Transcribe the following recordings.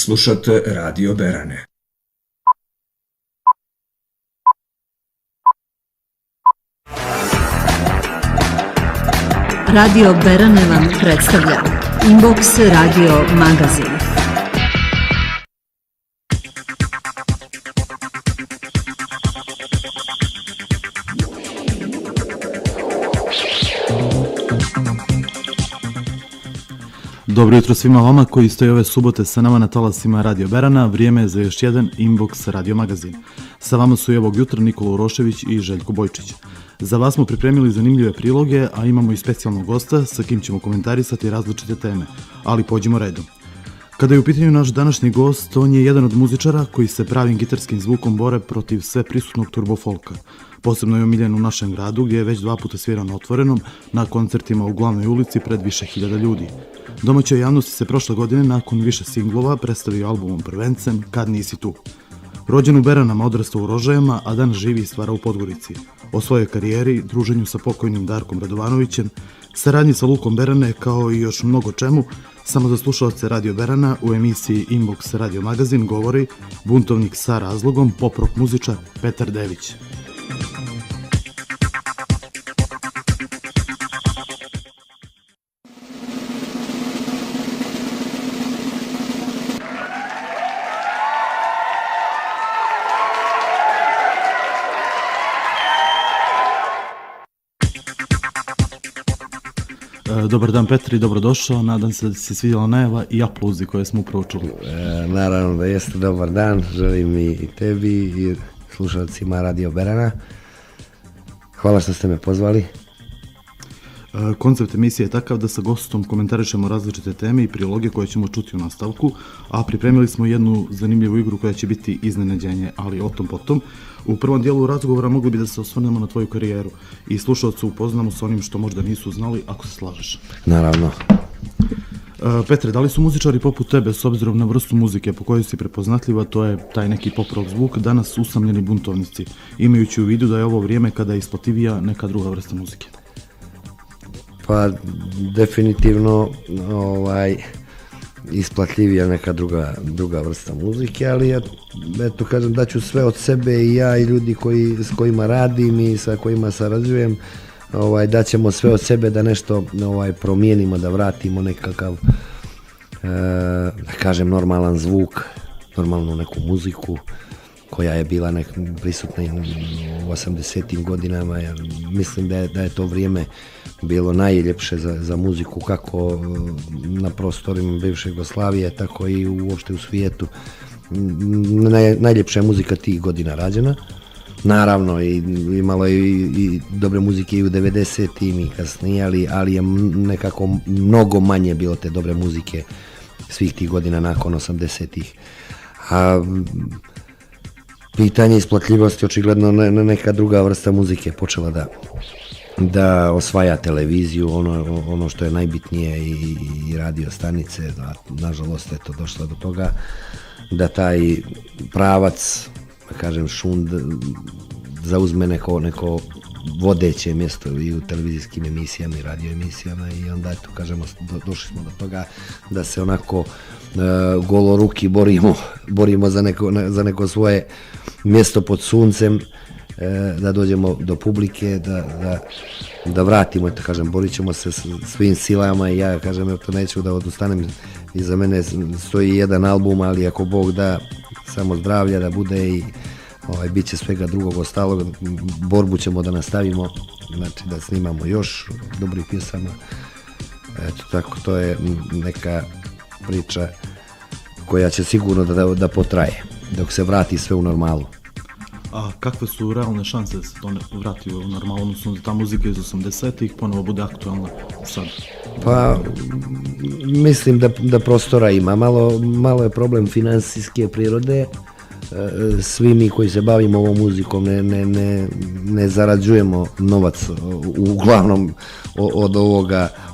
Slušate Radio Berane. Radio Berane vam predstavlja Inbox Radio magazin. Dobro jutro svima vama koji stoji ove subote sa nama na talasima Radio Berana. Vrijeme je za još jedan Inbox Radio magazin. Sa vama su i ovog jutra Nikola Urošević i Željko Bojčić. Za vas smo pripremili zanimljive priloge, a imamo i specijalnog gosta sa kim ćemo komentarisati različite teme, ali pođimo redom. Kada je u pitanju naš današnji gost, on je jedan od muzičara koji se pravim gitarskim zvukom bore protiv sve prisutnog turbofolka. Posebno je omiljen u našem gradu gdje je već 2 puta svirao na otvorenom, na koncertima u Glavnoj ulici pred više hiljada ljudi. Domaćoj javnosti se prošle godine nakon više singlova predstavio albumom Prvencem Kad nisi tu. Rođen u Beranama, odrastao u Rožajama, a danas živi i stvara u Podgorici. O svojoj karijeri, druženju sa pokojnim Darkom Radovanovićem, saradnji sa Lukom Berane, kao i još mnogo čemu, samo za slušalce Radio Berana u emisiji Inbox Radio magazin govori buntovnik sa razlogom, pop-rock muzičar Petar Dević. Dobar dan Petar i dobrodošao, nadam se da ti se svidjela najava i aplauzi koje smo upravo čuli. Naravno da jeste, dobar dan, želim i tebi i slušalcima Radio Berana. Hvala što ste me pozvali. Koncept emisije je takav da sa gostom komentarišemo različite teme i priloge koje ćemo čuti u nastavku, a pripremili smo jednu zanimljivu igru koja će biti iznenađenje, ali o tom potom. U prvom dijelu razgovora mogli bi da se osvrnemo na tvoju karijeru i slušalcu upoznamo sa onim što možda nisu znali, ako se slažeš. Naravno. Petre, da li su muzičari poput tebe, s obzirom na vrstu muzike po kojoj si prepoznatljiva, to je taj neki pop rock zvuk, danas usamljeni buntovnici, imajući u vidu da je ovo vrijeme kada je isplativija neka druga vrsta muzike? Pa definitivno isplatljivija neka druga vrsta muzike, ali ja eto kažem da ću sve od sebe i ja i ljudi s kojima radim i sa kojima sarađujem, da ćemo sve od sebe da nešto promijenimo, da vratimo nekakav da kažem normalan zvuk, normalnu neku muziku koja je bila prisutna u 80-im godinama. Mislim da je to vrijeme bilo najljepše za muziku, kako na prostorima bivše Jugoslavije, tako i uopšte u svijetu. Najljepša je muzika tih godina rađena. Naravno, imalo je i dobre muzike i u 90-im i kasnije, ali je nekako mnogo manje bilo te dobre muzike svih tih godina nakon 80-ih. A pitanje isplatljivosti, očigledno neka druga vrsta muzike počela da osvaja televiziju, ono što je najbitnije, i radio stanice. Nažalost, eto, došlo do toga da taj pravac, da kažem, šund zauzme neko vodeće mjesto i u televizijskim emisijama i radio emisijama, i onda, eto, kažemo, došli smo do toga da se onako goloruki borimo za neko svoje mjesto pod suncem, da dođemo do publike, da vratimo, eto, kažem, borit ćemo se svim silama, i ja, kažem, eto, neću da odustanem. Iza mene stoji jedan album, ali ako Bog da, samo zdravlja da bude, i bit će svega drugog ostalog. Borbu ćemo da nastavimo, znači da snimamo još dobrih pjesama. Eto, tako, to je neka priča koja će sigurno da potraje dok se vrati sve u normalu. A kakve su realne šanse da se to vrati u normalu, odnosno da ta muzika iz 80-ih ponovo bude aktualna sad? Pa mislim da prostora ima, malo je problem finansijske prirode. Svi mi koji se bavimo ovom muzikom ne zarađujemo novac uglavnom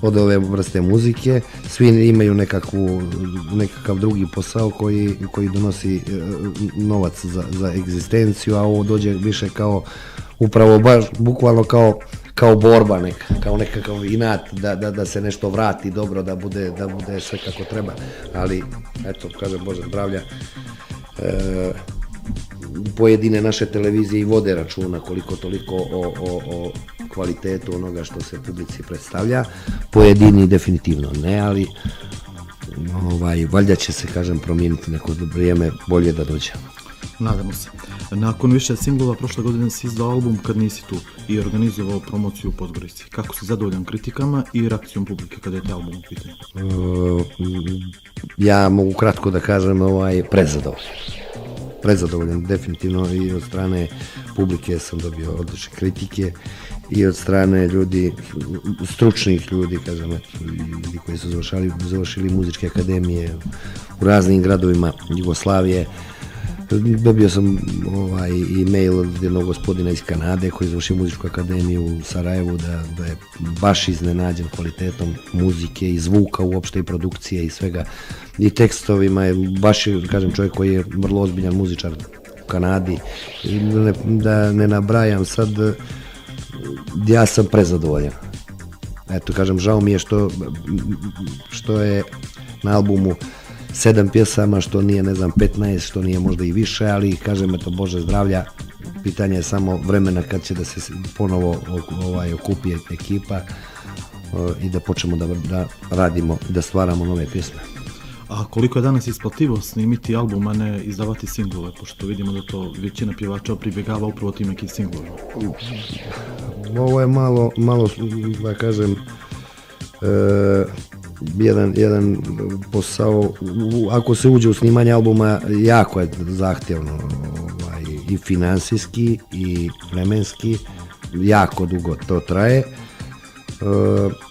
od ove vrste muzike. Svi imaju nekakav drugi posao koji donosi novac za egzistenciju, a ovo dođe više kao upravo baš bukvalno kao borba neka, kao nekakav inat da se nešto vrati dobro, da bude sve kako treba, ali eto, kažem Bože zdravlja, pojedine naše televizije i vode računa koliko toliko o kvalitetu onoga što se publici predstavlja, pojedini definitivno ne, ali valjda će se, kažem, promijeniti neko vrijeme, bolje da dođe. Nadamo se. Nakon više singlova prošle godine si izdao album Kad nisi tu i organizovao promociju u Podgorici. Kako si zadovoljan kritikama i reakcijom publike kada je taj album u pitanju? Ja mogu kratko da kažem, prezadovoljan definitivno, i od strane publike sam dobio odlične kritike i od strane ljudi, stručnih ljudi, kažem, ljudi koji su završili muzičke akademije u raznim gradovima Jugoslavije. Dobio sam e-mail od jednog gospodina iz Kanade koji je završio muzičku akademiju u Sarajevu, da je baš iznenađen kvalitetom muzike i zvuka uopšte i produkcije i svega, i tekstovima. Je baš, kažem, čovjek koji je vrlo ozbiljan muzičar u Kanadi, i da ne nabrajam sad, ja sam prezadovoljan. Eto, kažem, žao mi je što je na albumu 7 pjesama, što nije, ne znam, 15, što nije možda i više, ali kažem, eto, Bože zdravlja, pitanje je samo vremena kad će da se ponovo okupi ekipa i da počnemo da radimo, da stvaramo nove pjesme. A koliko je danas isplativo snimiti album, a ne izdavati singlove, pošto vidimo da to većina pjevača pribjegava upravo tim nekim singlovima? Ovo je malo, da kažem, jedan posao, ako se uđe u snimanje albuma, jako je zahtjevno, i finansijski i vremenski, jako dugo to traje.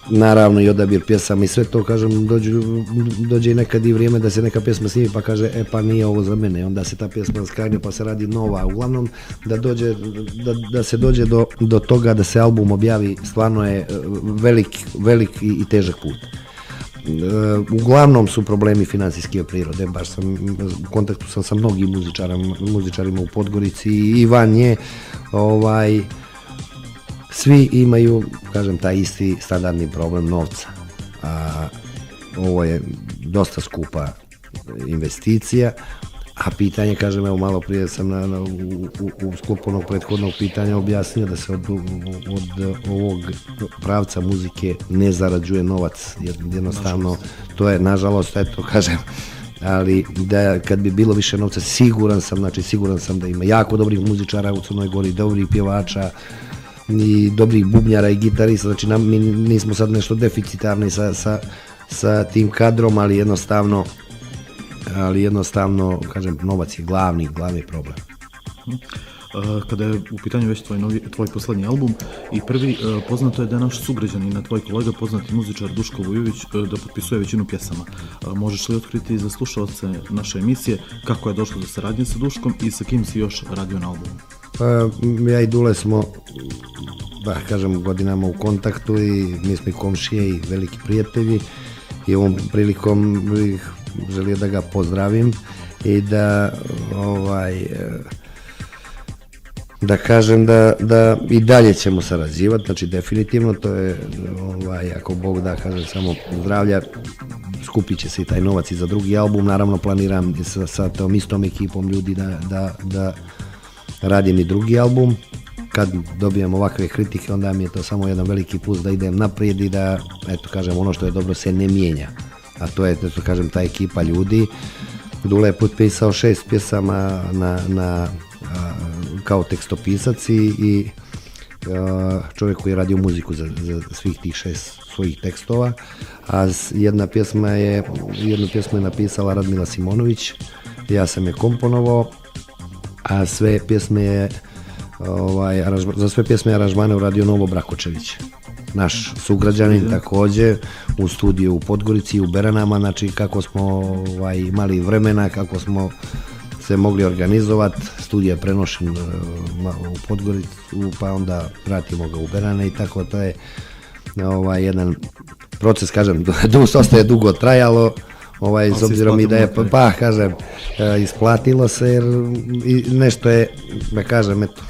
Naravno i odabir pjesama i sve to, kažem, dođe i nekad i vrijeme da se neka pjesma snimi pa kaže, pa nije ovo za mene, onda se ta pjesma skrajne pa se radi nova. Uglavnom da se dođe do toga da se album objavi, stvarno je velik i težak put. Uglavnom su problemi financijske prirode, baš u kontaktu sam sa mnogim muzičarima u Podgorici i van nje, svi imaju, kažem, taj isti standardni problem novca. Ovo je dosta skupa investicija, a pitanje, kažem, evo malo prije sam u sklopu onog prethodnog pitanja objasnio da se od ovog pravca muzike ne zarađuje novac, jednostavno to je, nažalost, eto, kažem, ali da kad bi bilo više novca, siguran sam da ima jako dobrih muzičara u Crnoj Gori, dobrih pjevača i dobrih bubnjara i gitarista, znači mi nismo sad nešto deficitarni sa tim kadrom, ali jednostavno, kažem, novac je glavni problem. Kada je u pitanju već tvoj poslednji album i prvi, poznato je da je naš sugrađanin, tvoj kolega, poznati muzičar Duško Vujović, da potpisuje većinu pjesama. Možeš li otkriti za slušalce naše emisije kako je došlo do saradnje sa Duškom i sa kim si još radio na albumu? Ja i Dule smo, da kažem, godinama u kontaktu i mi smo i komšije i veliki prijatelji, i ovom prilikom bih želio da ga pozdravim i da kažem da i dalje ćemo sarađivati, znači definitivno, to je, ako Bog da, kažem, samo zdravlja, skupit će se i taj novac i za drugi album, naravno planiram sa tom istom ekipom ljudi da radim i drugi album. Kad dobijem ovakve kritike, onda mi je to samo jedan veliki plus da idem naprijed i da, eto, kažem, ono što je dobro se ne mijenja, a to je, eto, kažem, ta ekipa ljudi. Dule je potpisao 6 pjesama kao tekstopisac i čovjek koji je radio muziku za svih tih 6 svojih tekstova, a jednu pjesmu je napisala Radmila Simonović, ja sam je komponovao, a sve pjesme je za sve pjesme aranžmane uradio Novo Brakočević, naš sugrađanin, također u studiju u Podgorici, u Beranama. Znači, kako smo imali vremena, kako smo se mogli organizovati, studij je prenošen u Podgoricu, pa onda vratimo ga u Berane i tako. To je jedan proces, kažem, dosta je dugo trajalo, s obzirom i da je, pa kažem, isplatilo se, jer nešto je, da kažem, eto,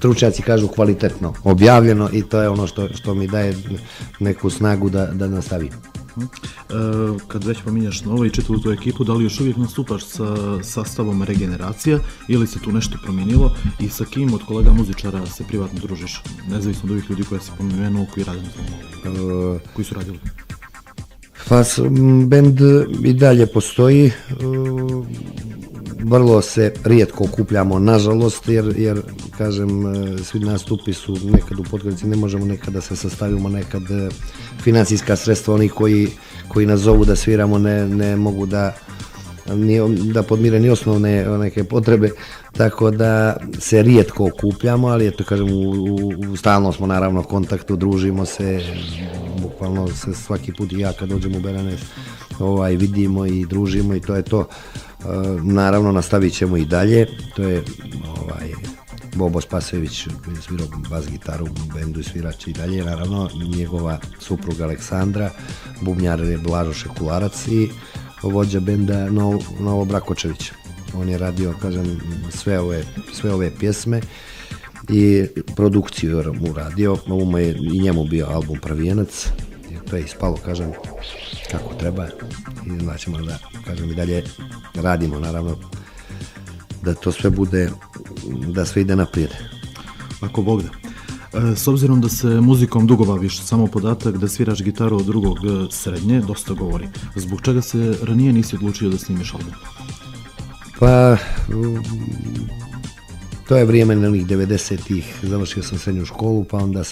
stručnjaci kažu kvalitetno objavljeno i to je ono što mi daje neku snagu da nastavim. Kad već pominjaš novo i čitavu tu ekipu, da li još uvijek nastupaš sa sastavom Regeneracija ili se tu nešto promijenilo i sa kim od kolega muzičara se privatno družiš, nezavisno od ovih ljudi koje si pomenuo koji rade na tomu, koji su radili? Pa bend i dalje postoji, vrlo se rijetko okupljamo, nažalost, jer kažem, svi nastupi su nekad u potkrici, ne možemo nekad da se sastavimo, nekad financijska sredstva, oni koji nas zovu da sviramo ne mogu da podmire ni osnovne neke potrebe, tako da se rijetko okupljamo, ali eto kažem, u stalno smo naravno u kontaktu, družimo se, bukvalno se svaki put i ja kad dođem u Beranec vidimo i družimo i to je to. Naravno nastavit ćemo i dalje, to je Bobo Spasojević koji je svirao bas gitaru u bendu i svirač i dalje, naravno njegova supruga Aleksandra, bubnjar je Blažo Šekularac i vođa benda Novo Brakočević. On je radio, kažem, sve ove pjesme i produkciju je uradio, ovo je i njemu bio album Prvijenac, to je ispalo, kažem, kako treba i značimo da, kažem, i dalje radimo, naravno, da to sve bude, da sve ide naprijed. Ako Bog da. S obzirom da se muzikom dugo baviš, samo podatak da sviraš gitaru od drugog srednje dosta govori. Zbog čega se ranije nisi odlučio da snimiš album? Pa, to je vrijeme onih 90-ih, završio sam srednju školu, pa onda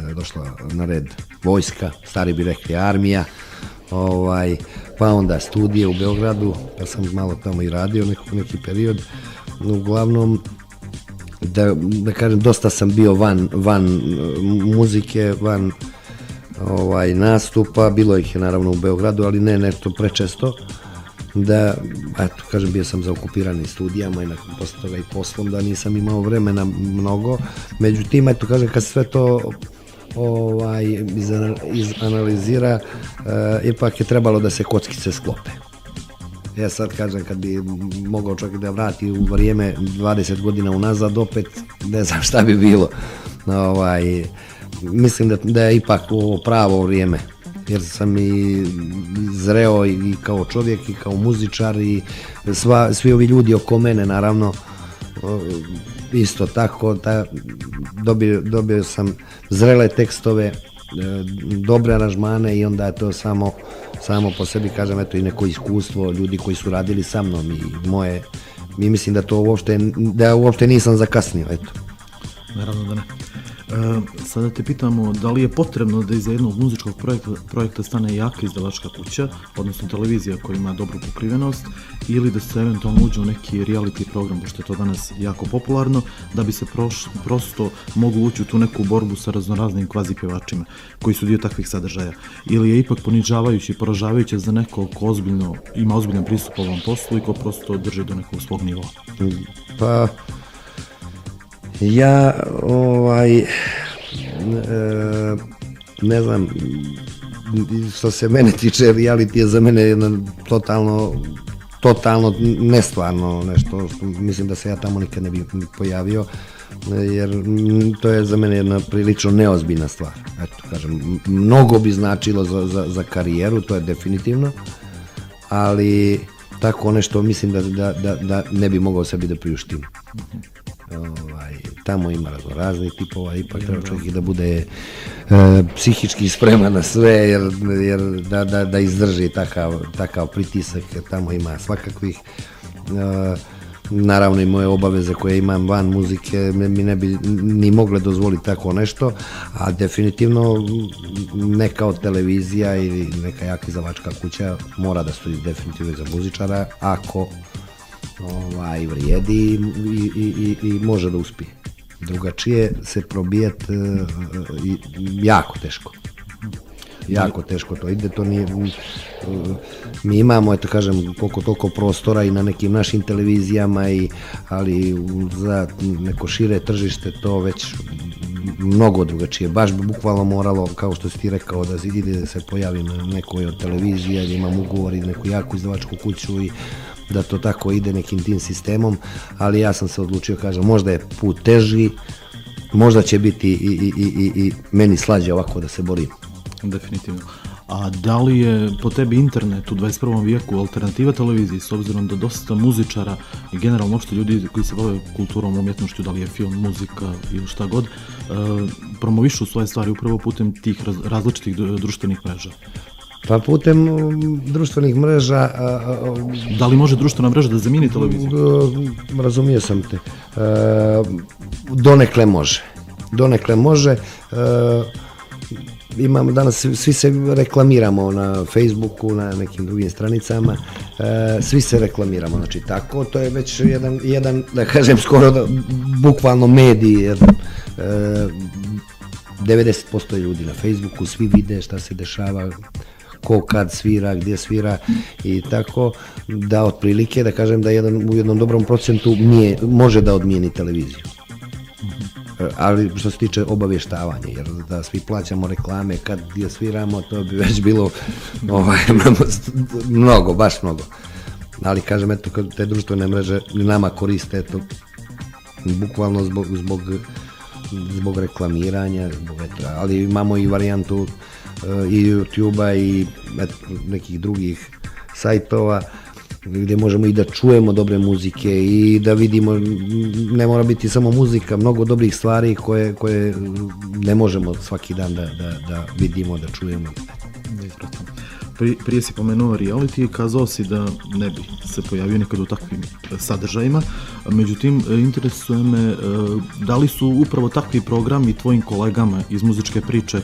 je došla na red vojska, stari bi rekli armija, pa onda studije u Beogradu, pa sam malo tamo i radio neki period. Uglavnom, da kažem, dosta sam bio van muzike, van nastupa, bilo ih je naravno u Beogradu, ali ne nešto prečesto, da, eto, kažem, bio sam zaokupiran i studijama i posle toga i poslom, da nisam imao vremena mnogo, međutim, eto, kažem, kad sve to izanalizira, ipak je trebalo da se kockice sklope. Ja sad kažem, kad bi mogao čovjek da vrati u vrijeme 20 godina unazad, opet ne znam šta bi bilo. Mislim da je ipak ovo pravo vrijeme, jer sam i zreo i kao čovjek i kao muzičar i svi ovi ljudi oko mene, naravno, isto tako, dobio sam zrele tekstove, dobre aranžmane i onda je to samo po sebi, kažem, eto, i neko iskustvo ljudi koji su radili sa mnom i moje, i mislim da uopšte nisam zakasnio, eto. Naravno da ne. Sada te pitamo da li je potrebno da iza jednog muzičkog projekta stane jaka izdavačka kuća, odnosno televizija koja ima dobru pokrivenost, ili da se eventualno uđe u neki reality program, pošto je to danas jako popularno, da bi se prosto moglo ući u tu neku borbu sa raznoraznim kvazi pjevačima koji su dio takvih sadržaja, ili je ipak ponižavajuće i poražavajuće za neko ko ima ozbiljan pristup ovom poslu i ko prosto drži do nekog svog nivoa? Pa, ja, ne znam, što se mene tiče, reality je za mene jedno totalno nestvarno nešto, mislim da se ja tamo nikad ne bi pojavio, jer to je za mene jedna prilično neozbiljna stvar. Eto, kažem, mnogo bi značilo za karijeru, to je definitivno, ali tako nešto mislim da ne bi mogao sebi da priuštim. Tamo ima raznih tipova, ipak treba čovjek da bude psihički spreman na sve, jer da izdrži takav pritisak, jer tamo ima svakakvih. Naravno i moje obaveze koje imam van muzike mi ne bi ni mogle dozvoliti tako nešto, a definitivno neka od televizija ili neka jaka izdavačka kuća mora da stoji definitivno za muzičara ako vrijedi i može da uspije. Drugačije se probijeti jako teško. Jako teško to ide, to nije, mi imamo, eto kažem, koliko toliko prostora i na nekim našim televizijama, ali za neko šire tržište to već mnogo drugačije. Baš bi bukvalno moralo, kao što si ti rekao, da se pojavi na nekoj od televizija, da imam ugovor i neku jaku izdavačku kuću i da to tako ide nekim tim sistemom, ali ja sam se odlučio, kažem, možda je put teži, možda će biti i meni slađe ovako da se borim. Definitivno. A da li je po tebi internet u 21. vijeku alternativa televiziji, s obzirom da dosta muzičara i generalno uopšte ljudi koji se bave kulturom, umjetnošću, da li je film, muzika ili šta god, promovišu svoje stvari upravo putem tih različitih društvenih mreža? Pa putem društvenih mreža... Da li može društvena mreža da zamijeni televiziju? Razumio sam te. Donekle može. Donekle može. Imamo danas, svi se reklamiramo na Facebooku, na nekim drugim stranicama, svi se reklamiramo, znači tako, to je već jedan da kažem, skoro bukvalno medij, jer 90% ljudi na Facebooku, svi vide šta se dešava, ko kad svira, gdje svira i tako, da otprilike, da kažem da u jednom dobrom procentu može da odmijeni televiziju. Ali što se tiče obavještavanja, jer da svi plaćamo reklame kad je sviramo, to bi već bilo mnogo, baš mnogo. Ali kažem, eto, kad te društvene mreže nama koriste, eto, bukvalno zbog reklamiranja, ali imamo i varijantu i YouTube-a i nekih drugih sajtova gdje možemo i da čujemo dobre muzike i da vidimo, ne mora biti samo muzika, mnogo dobrih stvari koje ne možemo svaki dan da vidimo, da čujemo. Prije si pomenuo reality i kazao si da ne bi se pojavio nekad u takvim sadržajima, međutim interesuje me da li su upravo takvi programi tvojim kolegama iz muzičke priče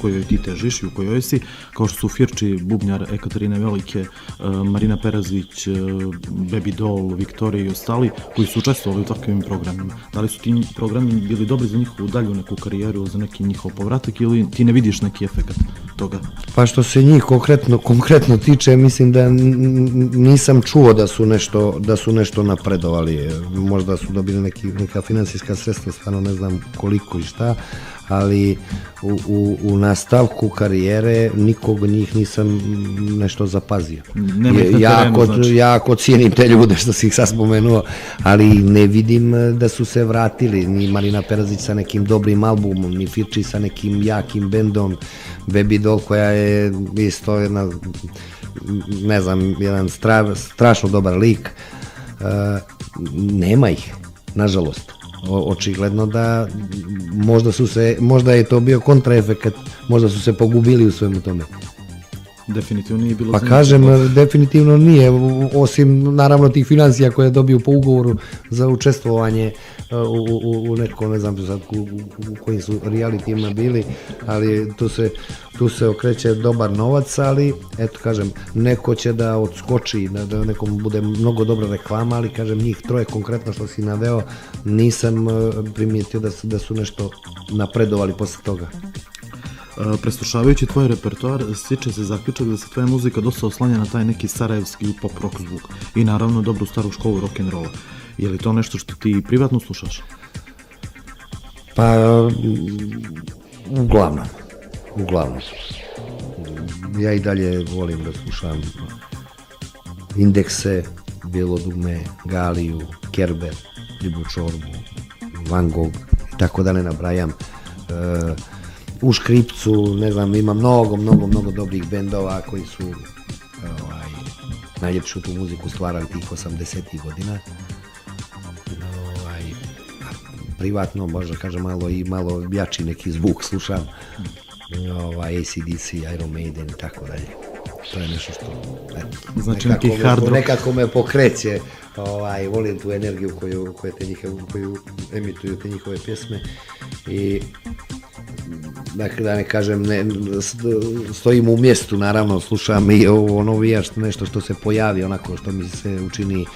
kojoj ti težiš i u kojoj si, kao što su Firči, Bubnjar, Ekaterina Velike, Marina Perazić, Baby Doll, Viktorija i ostali koji su učestvovali u takvim programima. Da li su ti programi bili dobri za njihovu dalju neku karijeru, za neki njihov povratak ili ti ne vidiš neki efekt toga? Pa što se njih konkretno tiče, mislim da nisam čuo da su nešto napredovali. Možda su dobili neka financijska sredstva, stvarno ne znam koliko i šta, ali u nastavku karijere nikog od njih nisam nešto zapazio. Jako cijenim te ljude što si ih sad spomenuo, ali ne vidim da su se vratili, ni Marina Perazić sa nekim dobrim albumom, ni Firči sa nekim jakim bendom, Baby Doll koja je isto jedna, ne znam, jedan strašno dobar lik. Nema ih, nažalost. Očigledno da možda je to bio kontraefekat, možda su se pogubili u svemu tome. Definitivno nije bilo. Pa kažem, definitivno nije, osim naravno tih financija koje dobiju po ugovoru za učestvovanje u nekom, ne znam u kojim su realitijima bili, ali tu se okreće dobar novac, ali eto kažem, neko će da odskoči, da nekom bude mnogo dobra reklama, ali kažem, njih troje konkretno što si naveo, nisam primijetio da su nešto napredovali posle toga. Preslušavajući tvoj repertoar, stiče se zaključak da se tvoja muzika dosta oslanja na taj neki sarajevski pop rock zvuk i naravno dobru staru školu rock'n'rolla. Je li to nešto što ti privatno slušaš? Pa, uglavnom. Ja i dalje volim da slušam Indekse, Bjelodume, Galiju, Kerber, Ribu Čorbu, Van Gogh, tako da ne nabrajam. U Škripcu, ne znam, ima mnogo dobrih bendova koji su najljepšu tu muziku stvarali tih 80-ih godina. Privatno, možda kažem, malo jači neki zvuk slušam, ACDC, Iron Maiden i tako dalje. To je nešto što nekako me pokreće, volim tu energiju koju emituju te njihove pjesme i da ne kažem, stojim u mjestu, naravno, slušam i ono nešto što se pojavi, onako što mi se učini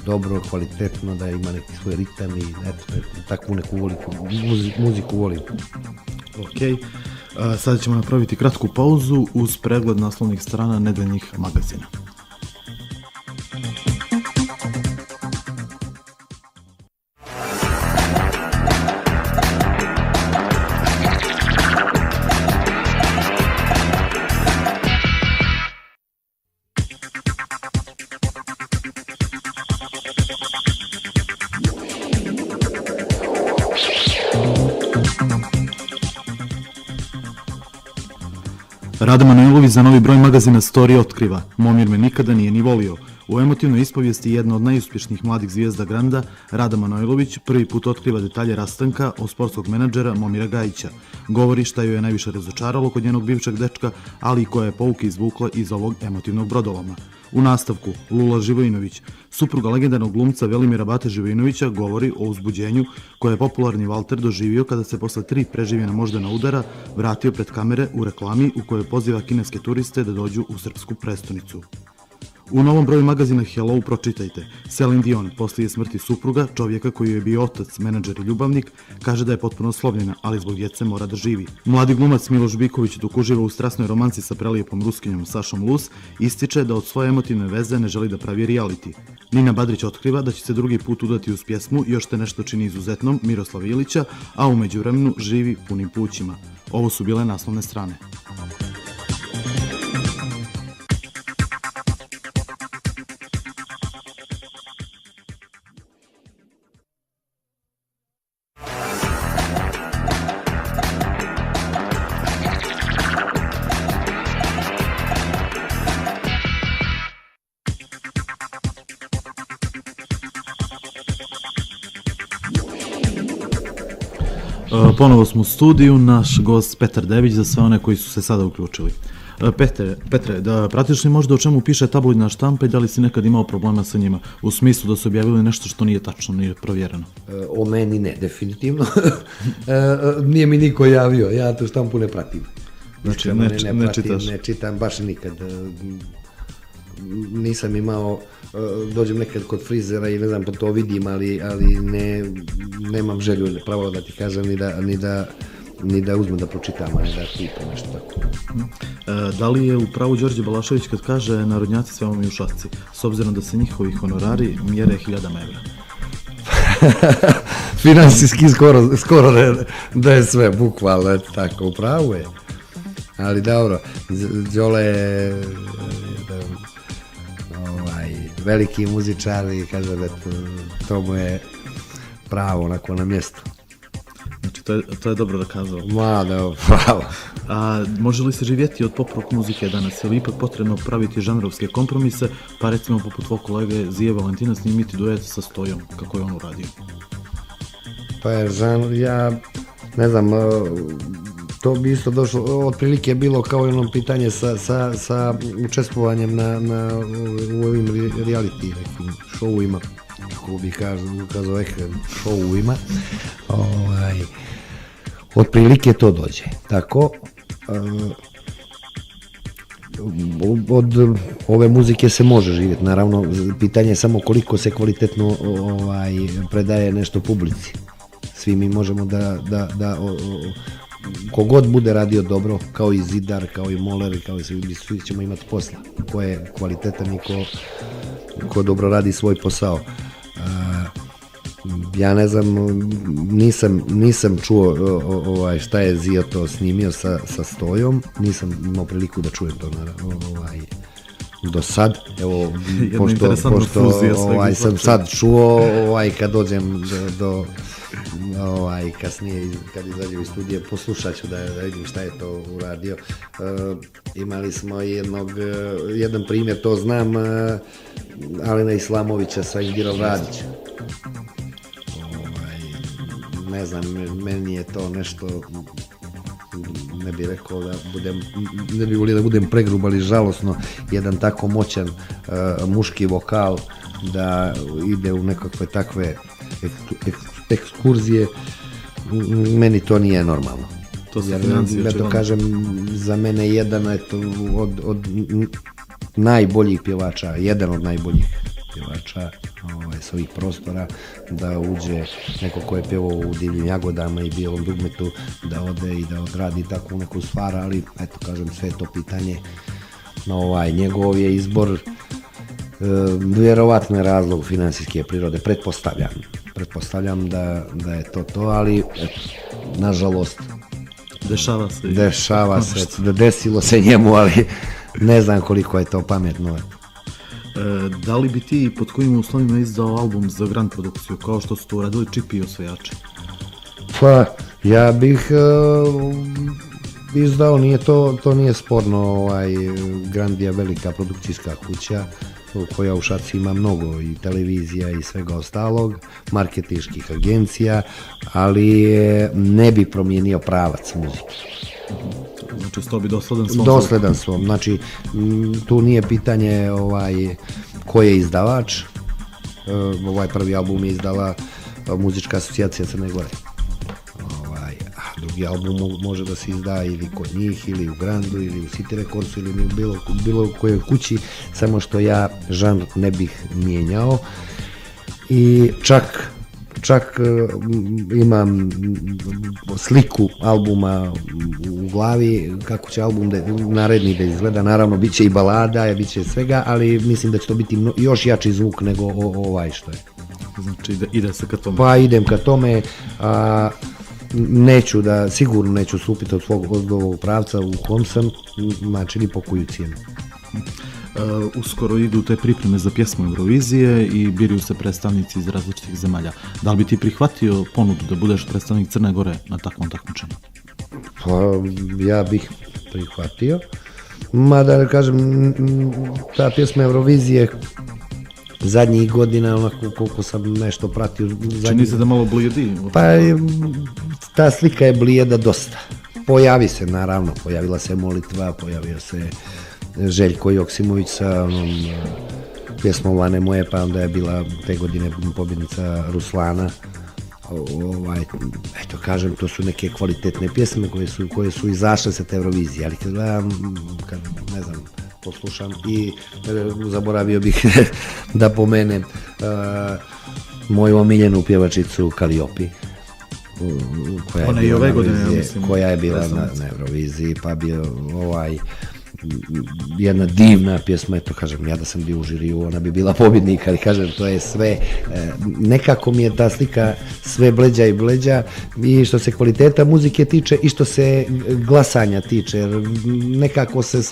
dobro, kvalitetno, da ima neki svoj ritam i takvu neku muziku volim. Ok, sada ćemo napraviti kratku pauzu uz pregled naslovnih strana nedeljnih magazina. Rada Manojlović za novi broj magazina Story otkriva: Momir me nikada nije ni volio. U emotivnoj ispovijesti jedna od najuspješnijih mladih zvijezda Granda, Rada Manojlović prvi put otkriva detalje rastanka od sportskog menadžera Momira Gajića. Govori šta joj je najviše razočaralo kod njenog bivšeg dečka, ali i koja je pouke izvukla iz ovog emotivnog brodoloma. U nastavku, Lula Živojinović, supruga legendarnog glumca Velimira Bate Živojinovića, govori o uzbuđenju koje je popularni Valter doživio kada se posle 3 preživljena moždana udara vratio pred kamere u reklami u kojoj poziva kineske turiste da dođu u srpsku prestonicu. U novom broju magazina Hello pročitajte: Celine Dion, poslije smrti supruga, čovjeka koji je bio otac, menadžer i ljubavnik, kaže da je potpuno oslovljena, ali zbog djece mora da živi. Mladi glumac Miloš Biković, dok uživa u strasnoj romanci sa prelijepom Ruskinjom Sašom Lus, ističe da od svoje emotivne veze ne želi da pravi reality. Nina Badrić otkriva da će se drugi put udati uz pjesmu Još te nešto čini izuzetnom Miroslava Ilića, a u međuvremenu živi punim plućima. Ovo su bile naslovne strane. Ponovo smo u studiju, naš gost Petar Dević za sve one koji su se sada uključili. Petre, da pratiš li možda o čemu piše tabloidna štampa i da li si nekad imao problema sa njima? U smislu da su objavili nešto što nije tačno, nije provjereno. O meni ne, definitivno. Nije mi niko javio, ja tu štampu ne pratim. Znači, ne čitaš? Ne čitam baš nikad. Nisam imao, dođem nekad kod frizera i ne znam, pa to vidim, ali nemam želju, pravo da ti kažem, ni da uzmem da pročitam, a ne da tipam nešto tako. Da li je u pravu Đorđe Balašević kad kaže narodnjaci sve vam u šaci, s obzirom da se njihovi honorari mjere 1000 evra? Finansijski skoro da je sve, bukvalno, tako, u pravu je. Ali dobro, Đole je veliki muzičar i kaže da to mu je pravo onako na mjestu. Znači, to je dobro da kazao. Ma, da, pravo. A može li se živjeti od pop rock muzike danas? Je li ipak potrebno praviti žanrovske kompromise, pa recimo poput tvoj kolege Zije Valentina snimiti duet sa Stojom, kako je on uradio? Pa je ja ne znam, to bi isto došlo, otprilike bilo kao jedno pitanje sa učestvovanjem u ovim reality showima, kako bi kazao showima, otprilike to dođe. Tako, od ove muzike se može živjeti, naravno, pitanje je samo koliko se kvalitetno predaje nešto publici. Svi mi možemo da kogod bude radio dobro, kao i Zidar, kao i Moler, kao i svi ćemo imati posla. Ko je kvalitetan i ko dobro radi svoj posao. Ja ne znam, nisam čuo šta je Zio to snimio sa Stojom, nisam imao priliku da čujem to do sad. Evo, pošto sam sad čuo, kad dođem do kasnije, kad izađem iz studije, poslušat ću da vidim šta je to uradio. Imali smo jedan primjer, to znam, Alena Islamovića sa Indirom Radić. Ne znam, meni je to nešto, ne bih rekao da ne bih volio da budem pregrub, ali žalosno, jedan tako moćan muški vokal da ide u nekakve takve ekskurzije, meni to nije normalno. To kažem, za mene jedan od najboljih pjevača, jedan od najboljih pjevača s ovih prostora, da uđe neko ko je pjevao u Divljim jagodama i Bijelom dugmetu, da ode i da odradi takvu neku stvar, ali eto kažem, sve je to pitanje. Njegov je izbor vjerovatno je razlog finansijske prirode, pretpostavljam da je to, ali nažalost dešava se, desilo se njemu, ali ne znam koliko je to pametno. Da li bi ti pod kojim uslovima izdao album za Grand produkciju, kao što su to uradili Čipi i Osvajači? Pa, ja bih izdao, to nije sporno, Grandija velika produkcijska kuća koja u Šaci ima mnogo i televizija i svega ostalog, marketinških agencija, ali ne bi promijenio pravac muzike. Znači, sto bi dosledan svom? Dosledan svom, znači tu nije pitanje ko je izdavač, ovaj prvi album je izdala Muzička asocijacija Crne Gore. A drugi album može da se izda ili kod njih, ili u Grandu, ili u City Recordsu, ili u bilo kojoj kući, samo što ja žanr ne bih mijenjao. I čak imam sliku albuma u glavi, kako će album naredni da izgleda, naravno bit će i balada, bit će svega, ali mislim da će to biti još jači zvuk nego ovaj što je. Znači ide se ka tome? Pa idem ka tome, sigurno neću stupiti od ovog pravca u kom sam, znači ni po koju cijenu. Uskoro idu te pripreme za pjesmu Eurovizije i biraju se predstavnici iz različitih zemalja. Da li bi ti prihvatio ponudu da budeš predstavnik Crne Gore na takvom takmičenju? Pa ja bih prihvatio, mada kažem, ta pjesma Eurovizije zadnjih godina, onako koliko sam nešto pratio... Čini se da malo blijedi? Pa ta slika je blijeda dosta. Pojavila se Molitva, pojavio se Željko Joksimović sa pjesmom Lane moje, pa onda je bila te godine pobjednica Ruslana. Eto kažem, to su neke kvalitetne pjesme koje su izašle sa te Eurovizije, ali kad gledam, ne znam, poslušam i zaboravio bih da pomenem moju omiljenu pjevačicu Kaliopi, koja je bila na Euroviziji, pa bio jedna divna pjesma, eto kažem, ja da sam bio u žiriju, ona bi bila pobjednika, ali kažem, to je sve, nekako mi je ta slika sve bleđa i bleđa, i što se kvaliteta muzike tiče i što se glasanja tiče, jer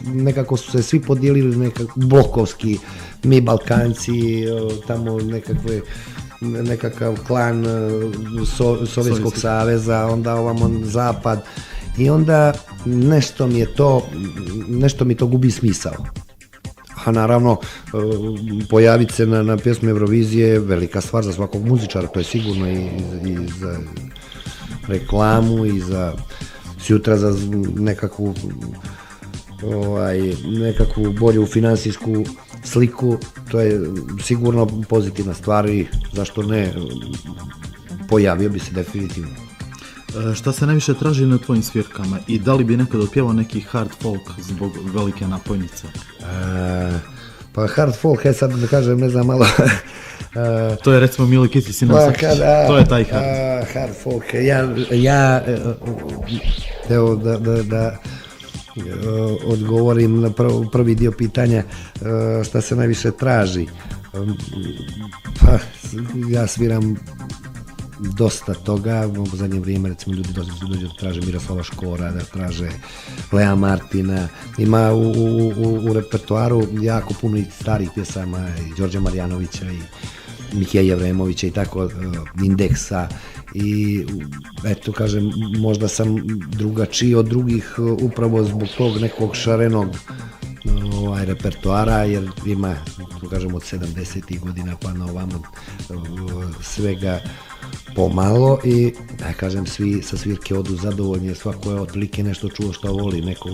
nekako su se svi podijelili blokovski, mi Balkanci, tamo nekakav klan Sovjetskog saveza, onda ovamo zapad, i onda nešto mi to gubi smisao. A naravno, pojaviti se na pjesmu Eurovizije je velika stvar za svakog muzičara, to je sigurno i za reklamu i za sutra za nekakvu bolju finansijsku sliku, to je sigurno pozitivna stvar i zašto ne, pojavio bi se definitivno. Šta se najviše traži na tvojim svirkama i da li bi nekad otpjevao neki hard folk zbog velike napojnice? Pa hard folk, sad da kažem, ne znam malo... To je recimo Mile Kiti Sinasakić, to je taj hard folk. Ja evo da odgovorim na prvi dio pitanja, šta se najviše traži. Pa ja sviram dosta toga, u zadnje vrijeme recimo ljudi dođu da traže Miroslava Škora, da traže Lea Martina, ima u repertoaru jako puno i starih pjesama, i Đorđa Marjanovića i Mikija Jevremovića i tako, Indeksa, i eto kažem, možda sam drugačiji od drugih upravo zbog tog nekog šarenog repertoara, jer ima, kažem, od 70. godina pa na ovamo svega pomalo, i da kažem, svi sa svirke odu zadovoljni, svako je otprilike nešto čuo što voli, neko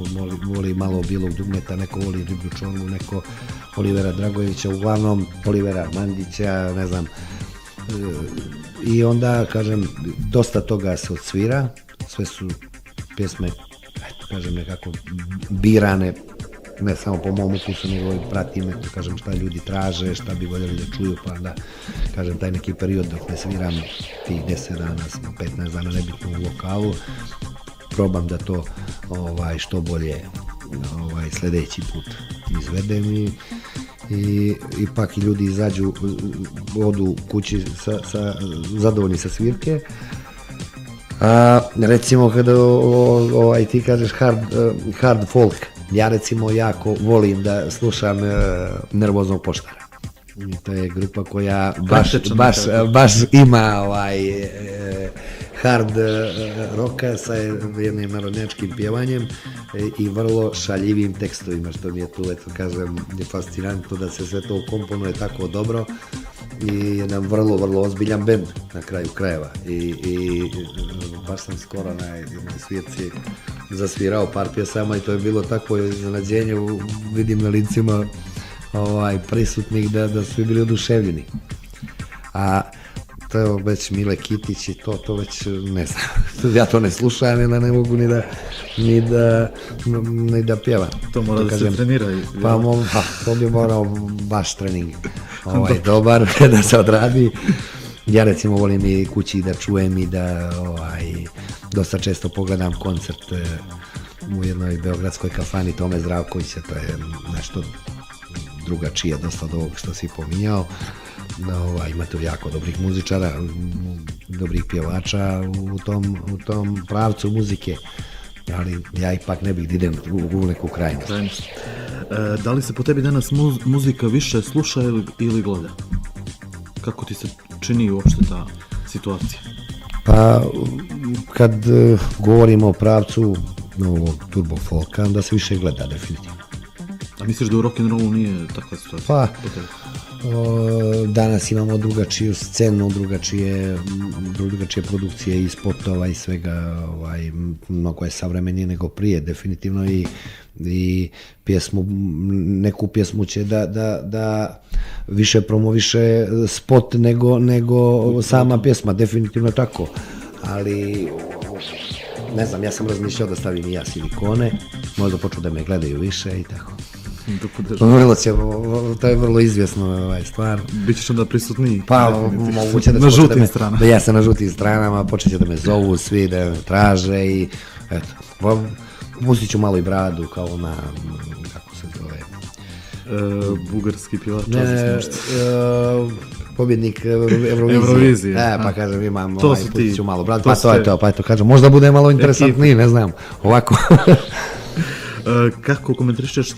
voli malo Bilog dugmeta, neko voli Riblju čorlu, neko Olivera Dragojevića, uglavnom Olivera Mandića, ne znam, i onda, kažem, dosta toga se odsvira, sve su pjesme, kažem, nekako birane, ne samo po mom ukusu, nego i pratim, kažem, šta ljudi traže, šta bi voljeli da čuju, pa onda, kažem, taj neki period dok ne sviram tih 10 dana, 15 dana nebitno u lokalu, probam da to što bolje sljedeći put izvedem, i ipak i ljudi izađu, odu kući zadovoljni sa svirke. Recimo kada ti kažeš hard folk, ja recimo jako volim da slušam Nervoznog poštara. To je grupa koja baš ima hard roka sa jednim narodnjačkim pjevanjem i vrlo šaljivim tekstovima, što mi je tu, eto kažem, je fascinantno da se sve to komponuje tako dobro i jedan vrlo, vrlo ozbiljan bend na kraju krajeva i baš sam skoro na jednoj svirci zasvirao par pjesama i to je bilo tako iznenađenje, vidim na licima prisutnih da su bili oduševljeni. A to je već Mile Kitić i to već ne znam, ja to ne slušam jer ne mogu ni da pjevam. To mora da se trenira. Pa to bi morao baš trening dobar da se odradi. Ja recimo volim i kući da čujem i da dosta često pogledam koncert u jednoj beogradskoj kafani Tome Zdravkovića, to je nešto drugačije dosta od ovog što si pominjao. Ima tu jako dobrih muzičara, dobrih pjevača u tom pravcu muzike, ali ja ipak ne bih da idem u neku krajnost. Da li se po tebi danas muzika više sluša ili gleda? Kako ti se čini uopšte ta situacija? Pa, kad govorimo o pravcu novog turbo folka, onda se više gleda definitivno. A misliš da u rock'n'rollu nije takva situacija? Pa, danas imamo drugačiju scenu, drugačije produkcije i spotova i svega, mnogo je savremenije nego prije, definitivno i neku pjesmu će da više promoviše spot nego sama pjesma, definitivno tako, ali ne znam, ja sam razmišljao da stavim i ja silikone, možda počnu da me gledaju više i tako. To je vrlo izvjesno stvar. Bićeš onda prisutniji? Pa moguće da na žutim stranama. Da ja sam na žutim stranama, počet će da me zovu svi, da me traže i eto, pustit ću malo i bradu kao na, kako se zove? Bugarski pjevač. Pobjednik Eurovizije. Pa kažem, imam, pustit ću malo bradu, pa to kažem, možda bude malo interesantniji, ne znam, ovako. Kako komentarišeš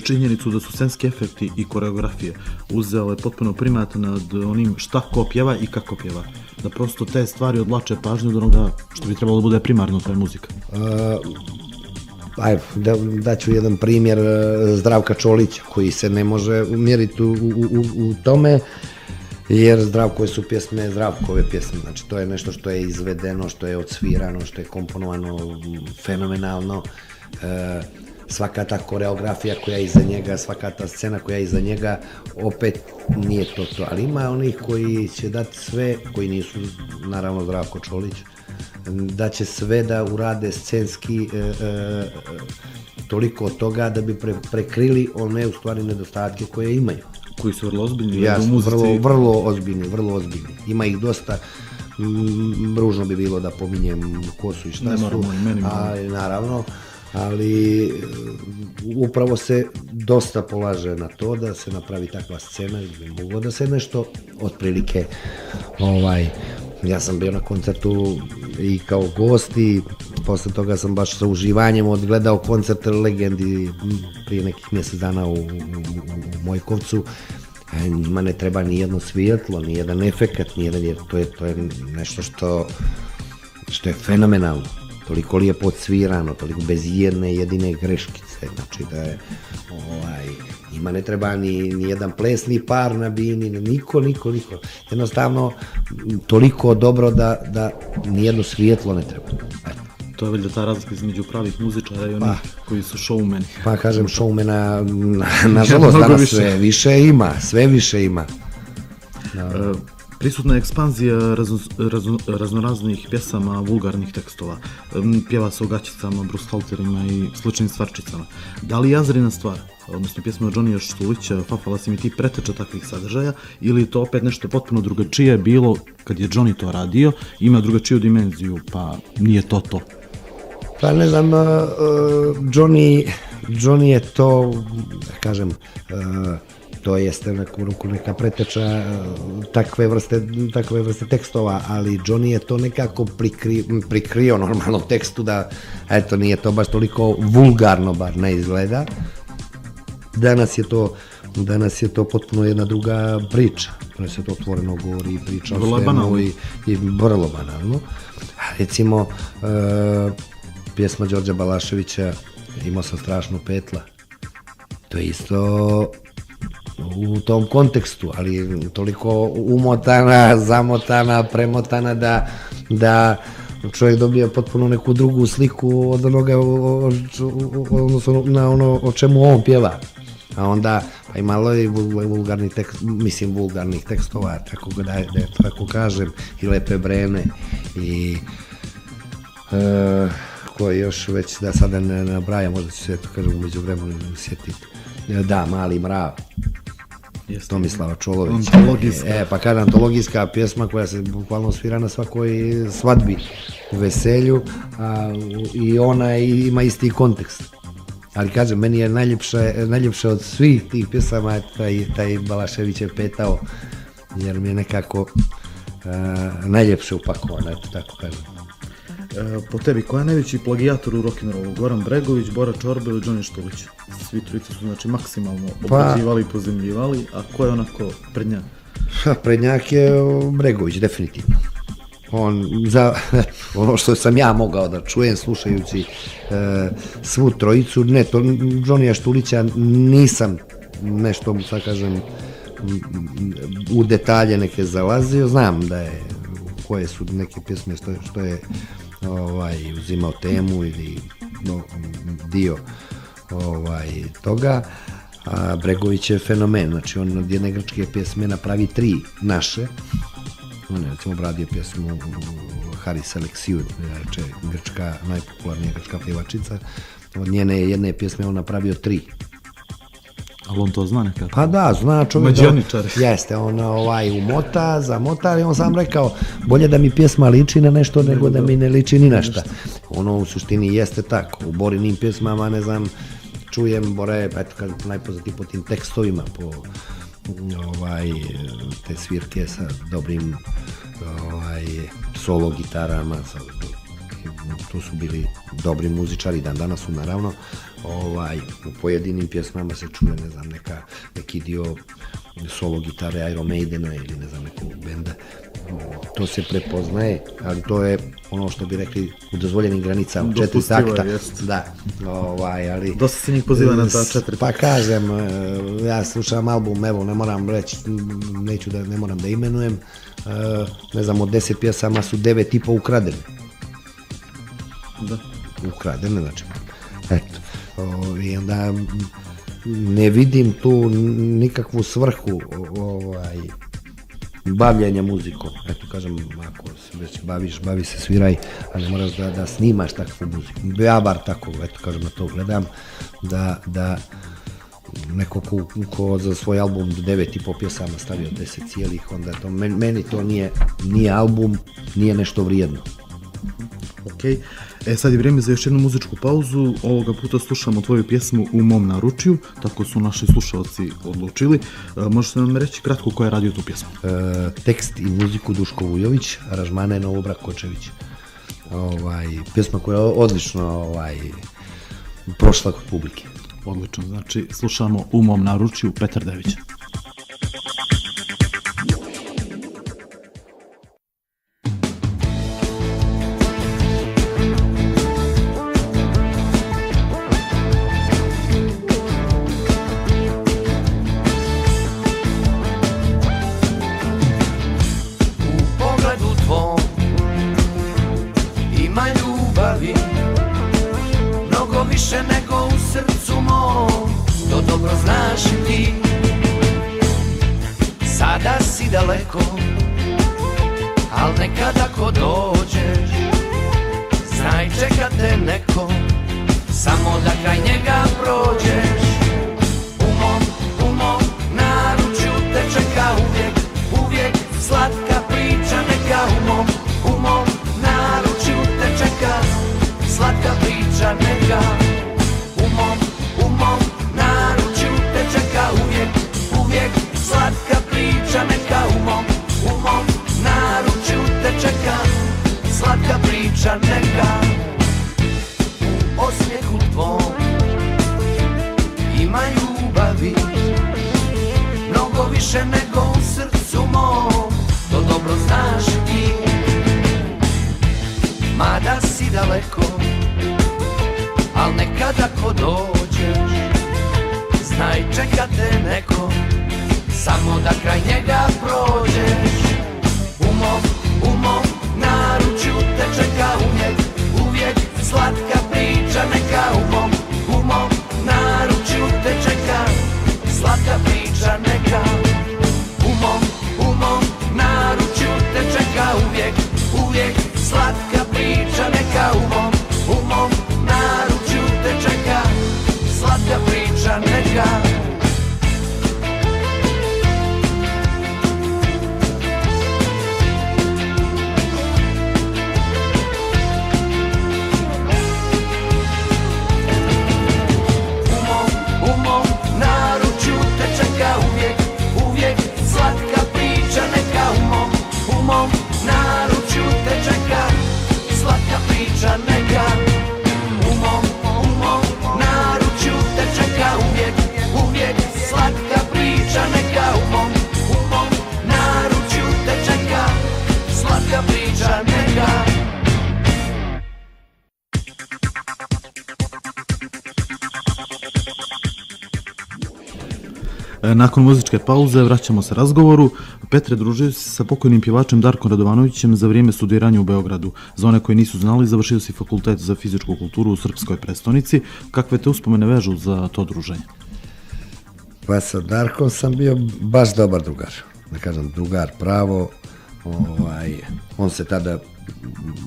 činjenicu da su scenski efekti i koreografije uzele potpuno primat nad onim šta ko pjeva i kako pjeva? Da prosto te stvari odlače pažnju od onoga što bi trebalo da bude primarno, to je muzika. Daću jedan primjer Zdravka Čolića koji se ne može mjeriti u tome, jer Zdravkove su pjesme Zdravkove pjesme, znači to je nešto što je izvedeno, što je odsvirano, što je komponovano fenomenalno. Svaka ta koreografija koja je iza njega, svaka ta scena koja je iza njega, opet nije to, ali ima onih koji će dati sve, koji nisu naravno Zdravko Čolić, da će sve da urade scenski toliko od toga da bi prekrili one u stvari nedostatke koje imaju. Koji su vrlo ozbiljni? Vrlo ozbiljni. Ima ih dosta, ružno bi bilo da pominjem ko su i šta su, naravno, ali upravo se dosta polaže na to da se napravi takva scena ili bi moglo da se nešto otprilike, ja sam bio na koncertu i kao gost i posle toga sam baš sa uživanjem odgledao koncert Legendi prije nekih mjesec dana u Mojkovcu. Njima ne treba ni jedno svjetlo, ni jedan efekat, jer to je nešto što je fenomenalno. Toliko lijepo odsvirano, toliko bez jedne jedine greškice, znači da je, njima ne treba ni jedan plesni par na bini, niko, jednostavno toliko dobro da ni jedno svjetlo ne treba. To je valjda ta razlika između pravih muzičara i onih koji su showmeni. Pa kažem, showmena, nažalost, danas sve više ima. Prisutna je ekspanzija raznoraznih pjesama, vulgarnih tekstova. Pjeva se o gaćicama, brushalterima i sličnim stvarčicama. Da li je Azrina stvar, odnosno pjesma Johnnyja Štulića, Fafala si mi ti, preteča takvih sadržaja, ili to opet nešto potpuno drugačije bilo kad je Johnny to radio, ima drugačiju dimenziju, pa nije to to? Pa ne znam, Johnny je to, da kažem, to jeste neka preteča takve vrste tekstova, ali Johnny je to nekako prikrio normalnom tekstu da, eto, nije to baš toliko vulgarno, bar ne izgleda. Danas je to Danas je to potpuno jedna druga priča. Danas se to otvoreno govori i priča o svemu i vrlo banalno. Recimo, pjesma Đorđa Balaševića Imao sam strašno petla. To je isto u tom kontekstu, ali toliko umotana, zamotana, premotana da čovjek dobije potpuno neku drugu sliku od onoga, odnosno na ono o čemu on pjeva. A onda pa i malo i vulgarnih tekstova, tako da tako kažem, i Lepe Brene i koje još već da sada ne nabrajam, možda ću se to kažem umeđu vremenu sjetiti. Da, Mali mrav. Tomislava Čolović. Pa kažem, antologijska pjesma koja se bukvalno svira na svakoj svadbi, veselju, i ona ima isti kontekst. Ali kažem, meni je najljepše od svih tih pjesama taj Balašević je petao, jer mi je nekako najljepše upakovan, eto tako kažem. Po tebi, ko je najveći plagijator u rock'n'rollu? Goran Bregović, Bora Čorba ili Johnny Štulić? Svi trojice su znači maksimalno obrađivali i pozemljivali, a ko je onako prednjak? Prednjak je Bregović, definitivno. Ono što sam ja mogao da čujem slušajući svu trojicu, ne, to Johnnyja Štulića nisam nešto, sad kažem, u detalje neke zalazio, znam da je koje su neke pjesme što je uzimao temu ili dio toga, a Bregović je fenomen, znači on od jedne grčke pjesme napravi 3 naše. On je recimo obradio pjesmu Haris Aleksiju, grčka, najpopularnija grčka pjevačica, od njene jedne pjesme on napravio 3. Ali on to zna nekako? Pa da, zna čovjek. Mađioničar. Jeste, on zamota i on sam rekao, bolje da mi pjesma liči na nešto nego da mi ne liči ni na šta. Ono u suštini jeste tako, u Borinim pjesmama, ne znam, čujem Bore, eto kažem, najpoznatiji po tim tekstovima, po te svirke sa dobrim solo gitarama, tu su bili dobri muzičari, danas su naravno, u pojedinim pjesmama se čuje, ne znam, neki dio solo gitare Iron Maidena ili ne znam, nekog benda, to se prepoznaje, ali to je ono što bi rekli u dozvoljenim granicama, 4 takta. Da, ali... Dosta se njih poziva na 4 Pa kažem, ja slušam album, evo, ne moram reći, ne moram da imenujem, ne znam, od 10 pjesama su 9,5 ukradene. Da. Ukradene, znači, eto. I onda ne vidim tu nikakvu svrhu bavljenja muzikom. Eto kažem, ako se već bavi se sviraj, a ne moraš da snimaš takvu muziku. Ja bar tako, eto kažem, na to gledam, da neko ko za svoj album 9,5 pjesama stavio 10 cijelih, onda to, meni to nije album, nije nešto vrijedno. Ok, sad je vrijeme za još jednu muzičku pauzu. Ovoga puta slušamo tvoju pjesmu U mom naručju, tako su naši slušalci odlučili. Možete nam reći kratko ko je radio tu pjesmu? Tekst i muziku Duško Vujović, aranžmane Novobrak Kočević. Pjesma koja je odlično prošla kod publike. Odlično, znači slušamo U mom naručju, Petar Dević. Kad ako dođeš, znaj čeka te neko, samo da kraj njega prođeš. U mom naručju te čeka uvijek slatka priča neka. U mom naručju te čeka slatka priča neka. U mom naručju te čeka uvijek slatka priča neka. U mom naručju te čeka slatka priča neka. Uvijek slatka priča neka. U mom naručju te čeka slatka priča neka. U mom naručju te čeka uvijek slatka priča neka. U mom naručju te čeka slatka priča neka. Nakon muzičke pauze vraćamo se razgovoru. Petre, družio si sa pokojnim pjevačem Darkom Radovanovićem za vrijeme studiranja u Beogradu. Za one koji nisu znali, završio si fakultet za fizičku kulturu u srpskoj prestonici. Kakve te uspomene vežu za to druženje? Pa sa Darkom sam bio baš dobar drugar. Da kažem, drugar pravo. On se tada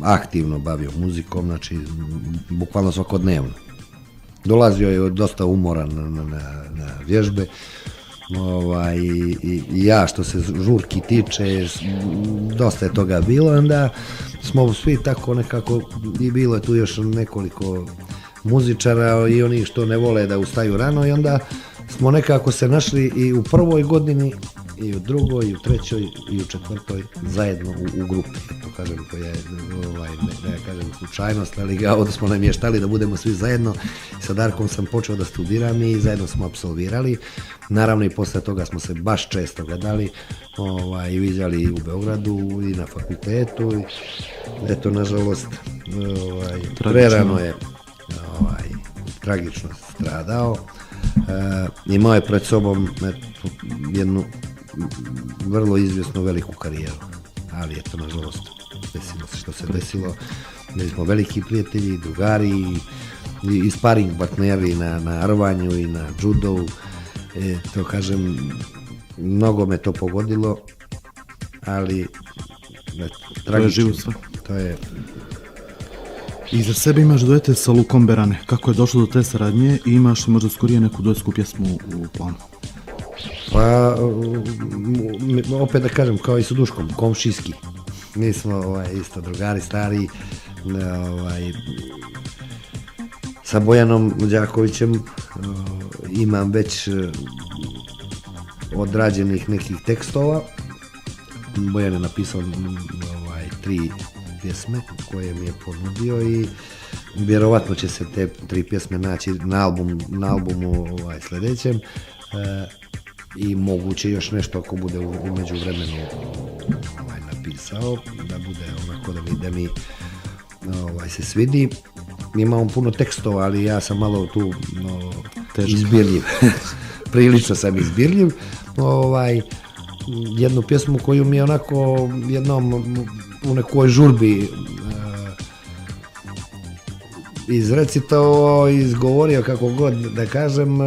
aktivno bavio muzikom, znači bukvalno svakodnevno. Dolazio je dosta umoran na vježbe. I ja, što se žurki tiče, dosta je toga bilo, onda smo svi tako nekako, i bilo je tu još nekoliko muzičara i oni što ne vole da ustaju rano, i onda smo nekako se našli i u prvoj godini, i u drugoj, i u trećoj, i u četvrtoj zajedno u grupi. To kažem, to je slučajnost, ali ga ovdje smo namještali da budemo svi zajedno. Sa Darkom sam počeo da studiram i zajedno smo apsolvirali. Naravno i posle toga smo se baš često gledali i viđali u Beogradu i na fakultetu. Eto, nažalost, prerano je tragično stradao. Imao je pred sobom jednu vrlo izvjesnu veliku karijeru, ali eto, nažalost, desilo se što se desilo. Bili smo veliki prijatelji, drugari i sparing partneri na rvanju i na judovu. To kažem, mnogo me to pogodilo, ali tragično. To je. Iza sebe imaš duete sa Lukom Berane. Kako je došlo do te saradnje i imaš li možda skorije neku duetsku pjesmu u planu? Pa, opet da kažem, kao i sa Duškom, komšijski. Mi smo isto drugari, stari. Sa Bojanom Đakovićem imam već odrađenih nekih tekstova. Bojan je napisao 3 pjesme koje mi je ponudio i vjerovatno će se te 3 pjesme naći na albumu sljedećem. I moguće još nešto ako bude u međuvremenu napisao, da bude onako da mi se svidi. Imamo puno tekstova, ali ja sam malo tu izbirljiv. Prilično sam izbirljiv. Jednu pjesmu koju mi je onako jednom u nekoj žurbi izrecitao, izgovorio kako god da kažem,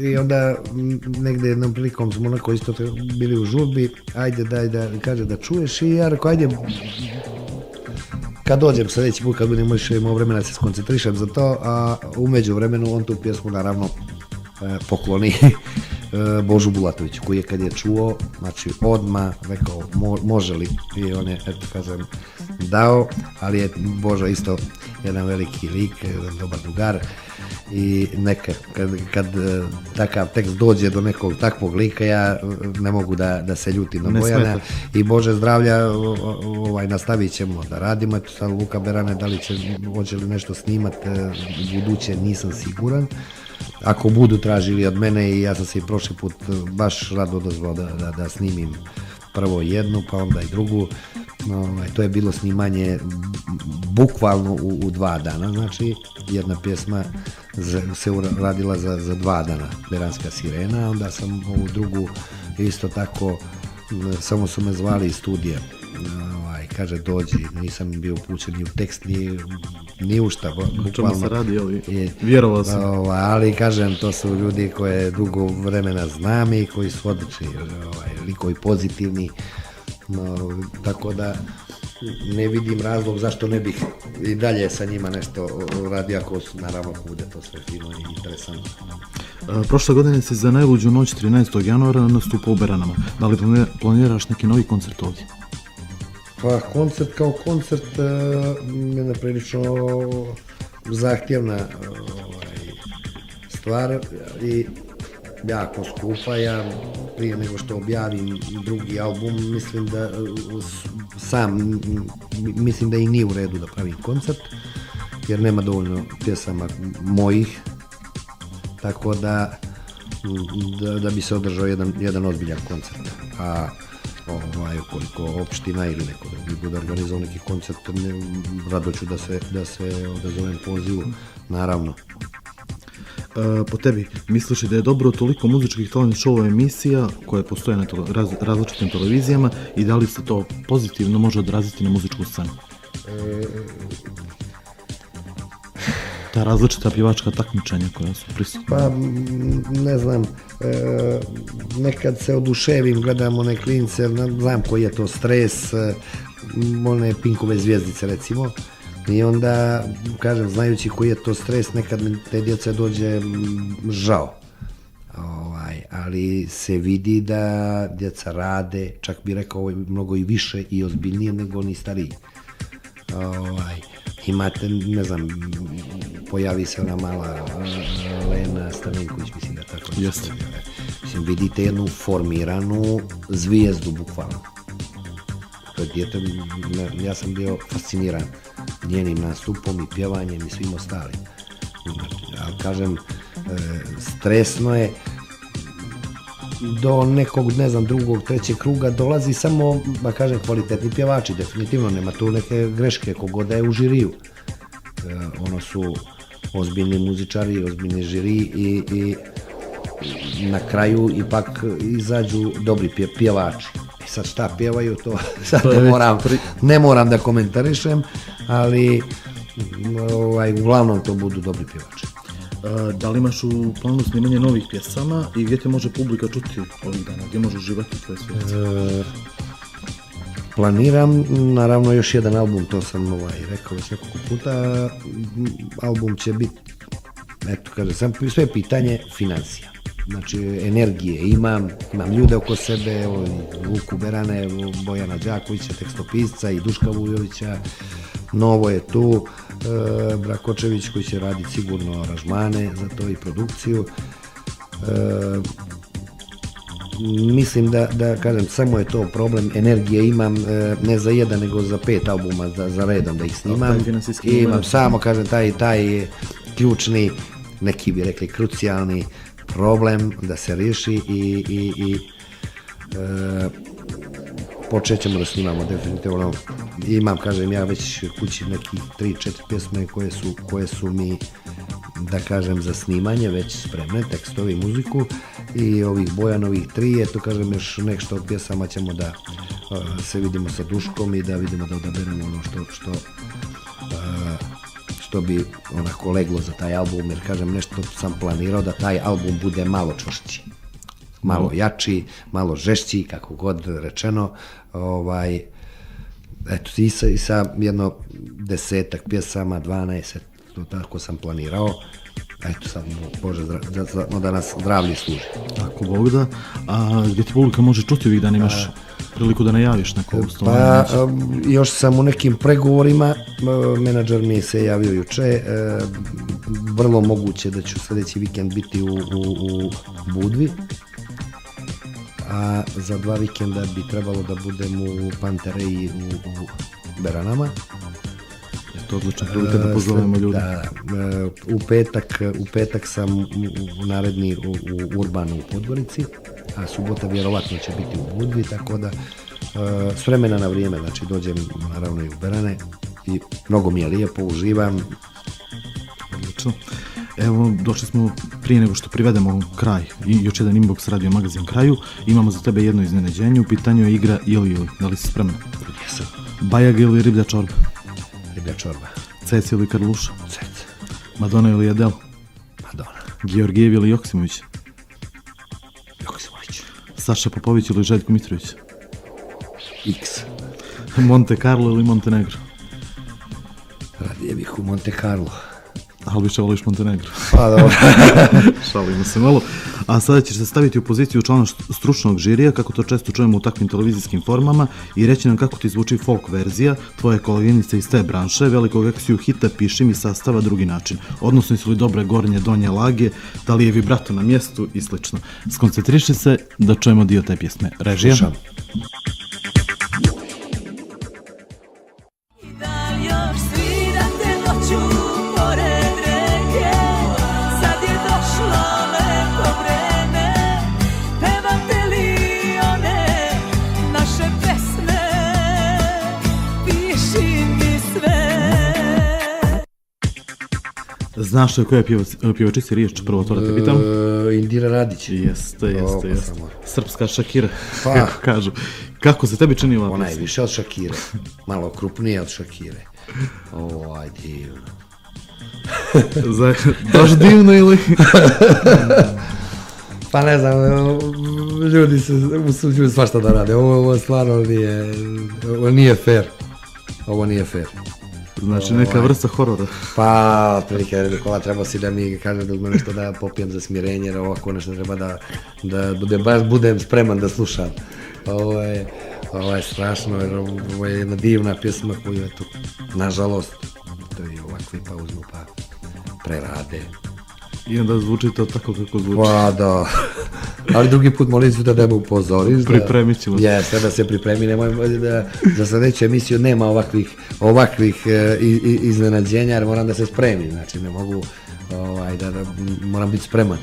i onda negdje jednom prilikom smo onako isto bili u žurbi, ajde daj da kaže da čuješ, i ja rekao ajde kad dođem sljedeći put, kad budem imao vremena da se skoncentrišem za to, a u međuvremenu on tu pjesmu naravno pokloni Božu Bulatoviću, koji je kad je čuo, znači odmah rekao može li, i on je, eto kažem, dao, ali je Božo isto jedan veliki lik, jedan dobar drugar, i kad takav tekst dođe do nekog takvog lika, ja ne mogu da se ljutim na Bojana, i Bože zdravlja, nastavit ćemo da radimo. Eto sad Luka Berane, da li hoće li nešto snimat buduće, nisam siguran. Ako budu tražili od mene, i ja sam se i prošli put baš rado odazvao da snimim prvo jednu, pa onda i drugu, To je bilo snimanje bukvalno u 2 dana, znači jedna pjesma se uradila za 2 dana, Beranska sirena, onda sam ovu drugu isto tako, samo su me zvali iz studija, kaže dođi, nisam bio upućen ni u tekst, ni u šta, bukvalno se radi, vjerovao sam. Ali kažem, to su ljudi koje dugo vremena znam i koji su odlični, likovi pozitivni, tako da ne vidim razlog zašto ne bih i dalje sa njima nešto radio, ako naravno bude to sve fino i interesantno. Prošle godine si za najluđu noć 13. januara nastupao u Beranama. Da li planiraš neki novi koncert ovdje? Pa koncert kao koncert je prilično zahtjevna stvar i jako skupa. Ja prije nego što objavim drugi album mislim da i nije u redu da pravim koncert, jer nema dovoljno pjesama mojih, tako da bi se održao jedan ozbiljan koncert. A ukoliko opština ili neko drugi bude organizovao neki koncert, rado ću da se odazovem pozivu, naravno. Po tebi, misliš da je dobro toliko muzičkih talent show emisija koje postoje na različitim televizijama i da li se to pozitivno može odraziti na muzičku scenu? Ta različita pjevačka takmičenja koja su prisutna. Pa, ne znam, nekad se oduševim, gledam one klince, znam koji je to stres, one Pinkove zvijezdice recimo, i onda, kažem, znajući koji je to stres, nekad mi te djece dođe žao. Ali se vidi da djeca rade, čak bi rekao mnogo i više i ozbiljnije nego oni stariji. Imate, ne znam, pojavi se ona mala Lena Stamenković, mislim da tako. Jeste. Mislim, vidite jednu formiranu zvijezdu, bukvalno. To je dijete, ja sam bio fasciniran njenim nastupom i pjevanjem i svim ostalim. Ali kažem, stresno je, do nekog, ne znam, drugog, trećeg kruga dolazi samo, da kažem, kvalitetni pjevači, definitivno, nema tu neke greške, kogod da je u žiriju. Ono su ozbiljni muzičari, ozbiljni žiri i na kraju ipak izađu dobri pjevači. I sad šta pjevaju, to sad ne moram da komentarišem, ali uglavnom to budu dobri pjevači. Da li imaš u planu snimanje novih pjesama i gdje te može publika čuti ovih dana, gdje može uživati tvoje svijetce? Planiram, naravno, još jedan album, to sam rekao već nekoliko puta. Album će biti, eto kažem, sam sve pitanje financija. Znači, energije imam ljude oko sebe, Vuku Berane, Bojana Đakovića, tekstopisca i Duška Vujovića, Novo je tu, Brakočević koji će raditi sigurno aranžmane za to i produkciju. Mislim da kažem, samo je to problem, energije imam ne za jedan nego za 5 albuma za redom da ih snimam i imam samo, kažem, taj ključni, neki bi rekli krucijalni problem da se riješi i počet ćemo da snimamo definitivno. Imam, kažem, ja već kući nekih 3-4 pjesme koje su mi, da kažem, za snimanje već spremne, tekstovi, muziku, i ovih Bojanovih 3, eto kažem, još nešto od pjesama ćemo da se vidimo sa Duškom i da vidimo da odaberemo ono što bi onako leglo za taj album, jer kažem, nešto sam planirao da taj album bude malo čvršći, malo jači, malo žešći, kako god rečeno, eto, i sa jedno 10-ak pjesama, 12, to tako sam planirao. Eto sad, Bože, da nas zdravlje služi. Ako Bog da. A gdje ti publika može čuti ovih dana, imaš priliku da najaviš neko ustavljanje? Pa, još sam u nekim pregovorima, menadžer mi se javio juče, vrlo moguće da ću sljedeći vikend biti u Budvi, a za 2 vikenda bi trebalo da budem u Pantereji u Beranama. To odlično prilike da pozovemo ljudi. U petak sam naredni u Urbanu u Podgorici, a subota vjerovatno će biti u Budvi, tako da s vremena na vrijeme, znači dođem naravno i u Berane i mnogo mi je lijepo, uživam. Odlično. Evo, došli smo prije nego što privedemo kraj i još jedan Inbox radio magazin kraju. Imamo za tebe jedno iznenađenje, u pitanju je igra ili. Da li si spreman? Jesam. Bajag ili riblja čorba? Riblja čorba. Cec ili Karluša? Cec. Madonna ili Adele? Madonna. Georgijev ili Joksimović? Joksimović. Saša Popović ili Željko Mitrović? X. Monte Carlo ili Montenegro? Radije bih u Monte Carlo. Ali više voliš Montenegro. Pa da. Šalimo se malo. A sada ćeš se staviti u poziciju člana stručnog žirija, kako to često čujemo u takvim televizijskim formama, i reći nam kako ti zvuči folk verzija, tvoje koleginice iz te branše, velikog eksiju hita Piši mi sastava drugi način. Odnosno su li dobre gornje, donje lage, da li je vibrato na mjestu i slično. Skoncentriši se da čujemo dio te pjesme. Režija? Slušam. Znaš li koja je pjevačica riječ, prvo to da te pitam? Indira Radić. Jeste. Samo. Srpska Šakira, Pa. kako kažu. Kako se tebi čini ova Ona je pjesma? više od Šakire. Malo krupnije od Šakire. Aj, divno. Baš divno ili? Pa ne znam, ljudi se usuđuju svašta da rade. Ovo stvarno nije fair. Ovo nije fair. Znači neka vrsta horora. Pa, otprilike, Nikola, trebao si da mi kaže da uzme nešto da popijem za smirenje, jer ovako nešto treba da baš budem spreman da slušam. Ovo je strašno, jer ovo je jedna divna pjesma koju, eto, nažalost, to i ovakvi pa uzmu pa prerade. I onda zvuči to tako kako zvuči. Pa da, ali drugi put molim se da me upozoriš. Pripremit ćemo se. Jeste, da se pripremi, nemoj da za sljedeću emisiju nema ovakvih iznenađenja, jer moram da se spremim, znači ne mogu, da moram biti spreman.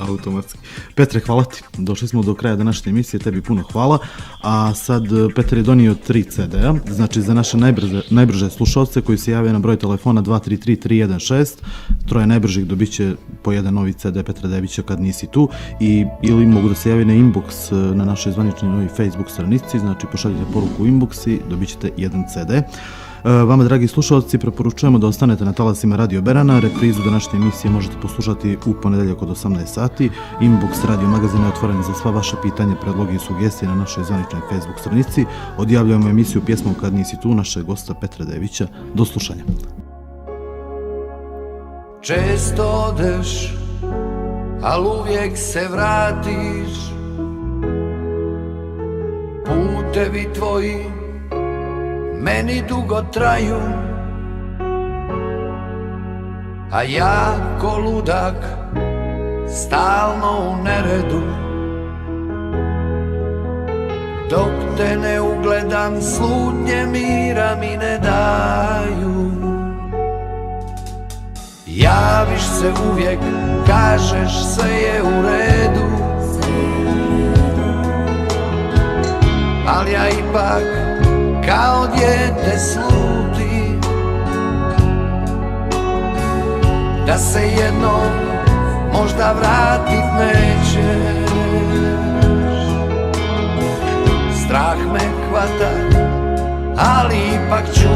Automatski. Petre, hvala ti. Došli smo do kraja današnje emisije, tebi puno hvala. A sad Petar je donio 3 CD-a, znači za naše najbrže slušalce koji se jave na broj telefona 233-316, troje najbržih dobit će po jedan novi CD Petra Devića kad nisi tu, ili mogu da se javi na inbox na našoj zvaničnoj Facebook stranici, znači pošaljite poruku u inbox i dobit ćete jedan CD. Vama, dragi slušalci, preporučujemo da ostanete na talasima Radio Berana. Reprizu današnje emisije možete poslušati u ponedeljak od 18 sati. Inbox Radio magazina je otvoren za sva vaša pitanja, predloge i sugestije na našoj zvaničnoj Facebook stranici. Odjavljujemo emisiju pjesmom Kad nisi tu, našeg gosta Petra Devića. Do slušanja. Često odeš, al uvijek se vratiš. Putevi tvoji meni dugo traju, a ja ko ludak stalno u neredu. Dok te ne ugledam, slutnje mira mi ne daju. Javiš se uvijek, kažeš sve je u redu, ali ja ipak kao dijete slutim da se jednom možda vratit nećeš. Strah me hvata, ali ipak ću